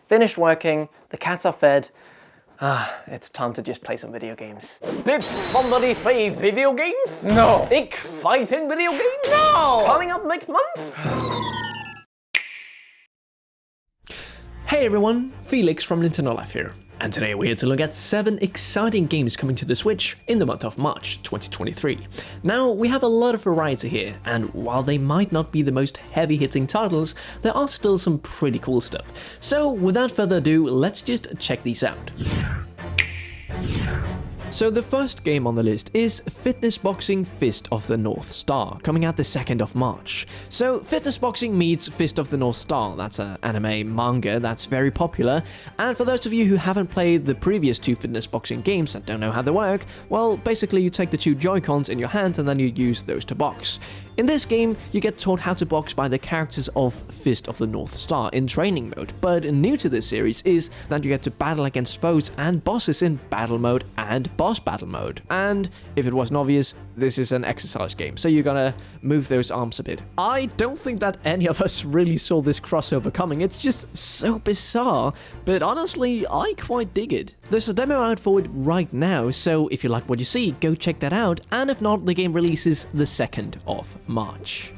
finished working, the cats are fed. It's time to just play some video games. Did somebody play video games? No. Exciting video games? No. Coming up next month? Hey everyone, Felix from Nintendo Life here, and today we're here to look at 7 exciting games coming to the Switch in the month of March 2023. Now, we have a lot of variety here, and while they might not be the most heavy-hitting titles, there are still some pretty cool stuff. So without further ado, let's just check these out. So the first game on the list is Fitness Boxing Fist of the North Star, coming out the 2nd of March. So Fitness Boxing meets Fist of the North Star, that's an anime manga that's very popular, and for those of you who haven't played the previous 2 Fitness Boxing games and don't know how they work, well, basically you take the 2 Joy-Cons in your hand and then you use those to box. In this game, you get taught how to box by the characters of Fist of the North Star in training mode, but new to this series is that you get to battle against foes and bosses in battle mode and boss battle mode. And if it wasn't obvious, this is an exercise game, so you're gonna move those arms a bit. I don't think that any of us really saw this crossover coming, it's just so bizarre, but honestly, I quite dig it. There's a demo out for it right now, so if you like what you see, go check that out, and if not, the game releases the 2nd of March.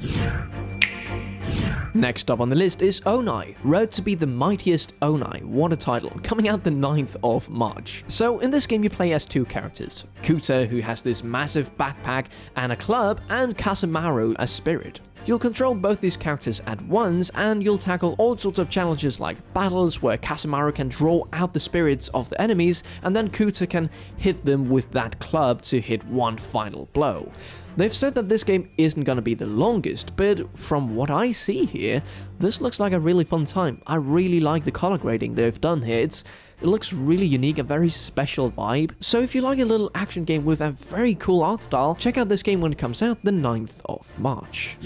Next up on the list is Onai, Road to be the Mightiest Onai, what a title, coming out the 9th of March. So in this game you play as 2 characters, Kuta, who has this massive backpack and a club, and Kasamaru, a spirit. You'll control both these characters at once, and you'll tackle all sorts of challenges like battles where Kasamaru can draw out the spirits of the enemies, and then Kuta can hit them with that club to hit one final blow. They've said that this game isn't gonna be the longest, but from what I see here, this looks like a really fun time. I really like the color grading they've done here. It looks really unique, a very special vibe. So if you like a little action game with a very cool art style, check out this game when it comes out the 9th of March.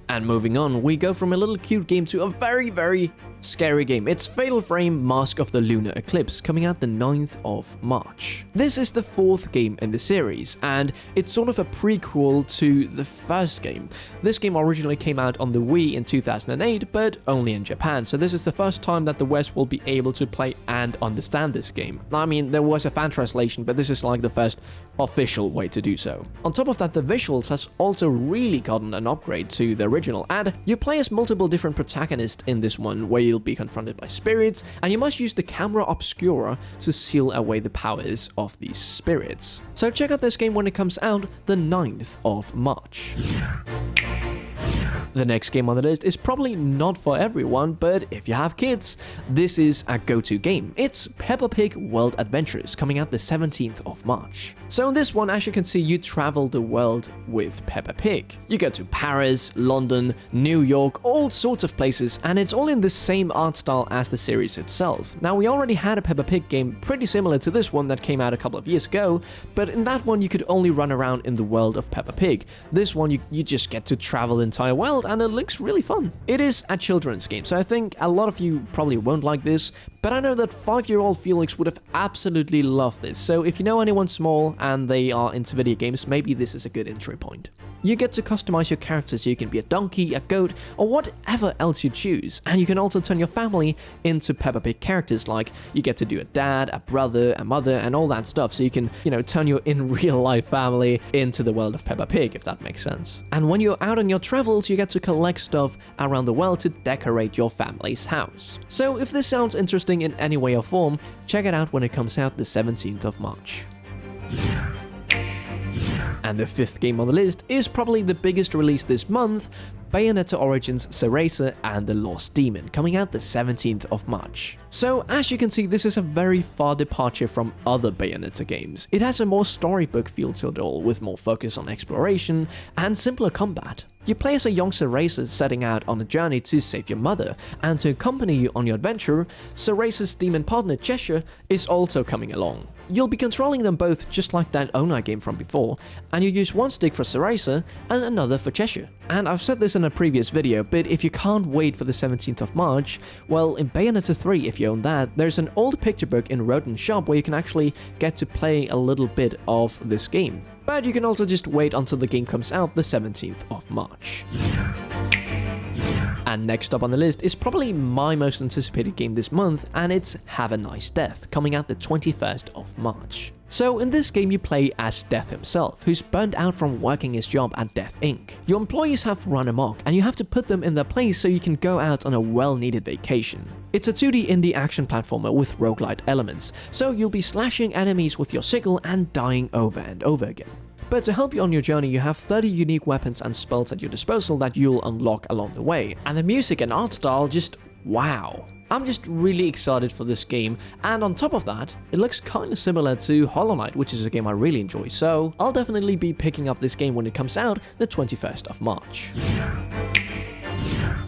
And moving on, we go from a little cute game to a very scary game. It's Fatal Frame Mask of the Lunar Eclipse, coming out the 9th of March. This is the 4th game in the series, and it's sort of a prequel to the first game. This game originally came out on the Wii in 2008, but only in Japan, so this is the first time that the West will be able to play and understand this game. I mean, there was a fan translation, but this is like the first official way to do so. On top of that, the visuals has also really gotten an upgrade to the original, and you play as multiple different protagonists in this one, where you'll be confronted by spirits, and you must use the camera obscura to seal away the powers of these spirits. So check out this game when it comes out the 9th of March. The next game on the list is probably not for everyone, but if you have kids, this is a go-to game. It's Peppa Pig World Adventures, coming out the 17th of March. So in this one, as you can see, you travel the world with Peppa Pig. You go to Paris, London, New York, all sorts of places, and it's all in the same art style as the series itself. Now, we already had a Peppa Pig game pretty similar to this one that came out a couple of years ago, but in that one you could only run around in the world of Peppa Pig. This one, you just get to travel the entire world, and it looks really fun. It is a children's game, so I think a lot of you probably won't like this, but I know that 5-year-old Felix would have absolutely loved this, so if you know anyone small and they are into video games, maybe this is a good entry point. You get to customize your characters so you can be a donkey, a goat, or whatever else you choose, and you can also turn your family into Peppa Pig characters, like you get to do a dad, a brother, a mother, and all that stuff, so you can, turn your in real life family into the world of Peppa Pig, if that makes sense. And when you're out on your travels, you get to collect stuff around the world to decorate your family's house. So if this sounds interesting in any way or form, check it out when it comes out the 17th of March. And the 5th game on the list is probably the biggest release this month, Bayonetta Origins Cereza and the Lost Demon, coming out the 17th of March. So as you can see, this is a very far departure from other Bayonetta games. It has a more storybook feel to it all, with more focus on exploration and simpler combat. You play as a young Cereza setting out on a journey to save your mother, and to accompany you on your adventure, Cereza's demon partner Cheshire is also coming along. You'll be controlling them both just like that Onai game from before, and you use one stick for Cereza and another for Cheshire. And I've said this in a previous video, but if you can't wait for the 17th of March, well, in Bayonetta 3, if you own that, there's an old picture book in Rodent Shop where you can actually get to play a little bit of this game. But you can also just wait until the game comes out the 17th of March. And next up on the list is probably my most anticipated game this month, and it's Have a Nice Death, coming out the 21st of March. So in this game you play as Death himself, who's burned out from working his job at Death Inc. Your employees have run amok, and you have to put them in their place so you can go out on a well-needed vacation. It's a 2D indie action platformer with roguelite elements, so you'll be slashing enemies with your sickle and dying over and over again. But to help you on your journey, you have 30 unique weapons and spells at your disposal that you'll unlock along the way, and the music and art style just wow. I'm just really excited for this game, and on top of that, it looks kinda similar to Hollow Knight, which is a game I really enjoy, so I'll definitely be picking up this game when it comes out the 21st of March.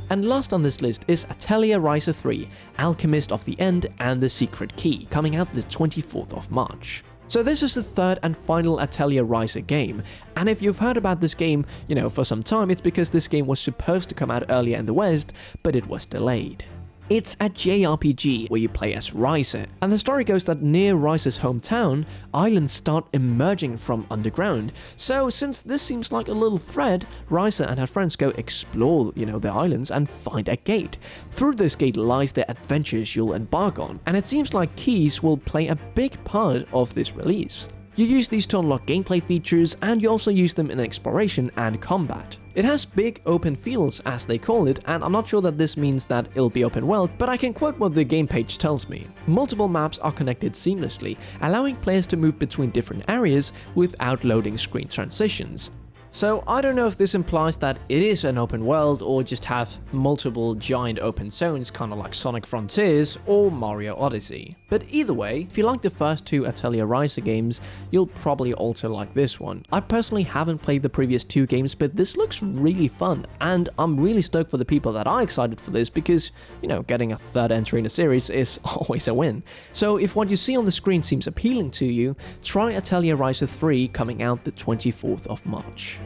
And last on this list is Atelier Ryza 3, Alchemist of the End and the Secret Key, coming out the 24th of March. So this is the third and final Atelier Ryza game, and if you've heard about this game, for some time, it's because this game was supposed to come out earlier in the West, but it was delayed. It's a JRPG where you play as Ryza, and the story goes that near Ryza's hometown, islands start emerging from underground. So since this seems like a little thread, Ryza and her friends go explore, the islands and find a gate. Through this gate lies the adventures you'll embark on, and it seems like keys will play a big part of this release. You use these to unlock gameplay features, and you also use them in exploration and combat. It has big open fields, as they call it, and I'm not sure that this means that it'll be open world, but I can quote what the game page tells me. Multiple maps are connected seamlessly, allowing players to move between different areas without loading screen transitions. So I don't know if this implies that it is an open world or just have multiple giant open zones kinda like Sonic Frontiers or Mario Odyssey. But either way, if you like the first two Atelier Ryza games, you'll probably also like this one. I personally haven't played the previous two games, but this looks really fun, and I'm really stoked for the people that are excited for this because, getting a third entry in a series is always a win. So if what you see on the screen seems appealing to you, try Atelier Ryza 3 coming out the 24th of March.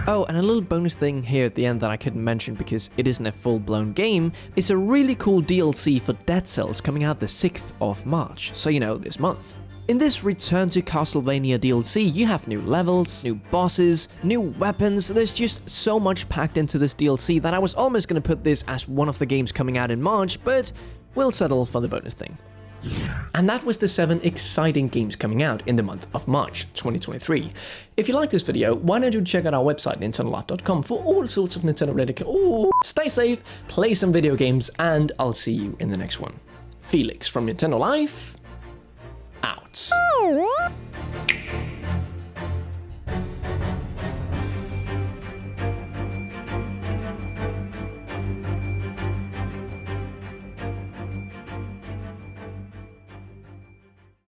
Oh, and a little bonus thing here at the end that I couldn't mention because it isn't a full-blown game, is a really cool DLC for Dead Cells coming out the 6th of March, so this month. In this Return to Castlevania DLC, you have new levels, new bosses, new weapons. There's just so much packed into this DLC that I was almost going to put this as one of the games coming out in March, but we'll settle for the bonus thing. And that was the 7 exciting games coming out in the month of March 2023. If you like this video, why don't you check out our website nintendolife.com for all sorts of Nintendo related. Stay safe, play some video games, and I'll see you in the next one. Felix from Nintendo Life, out.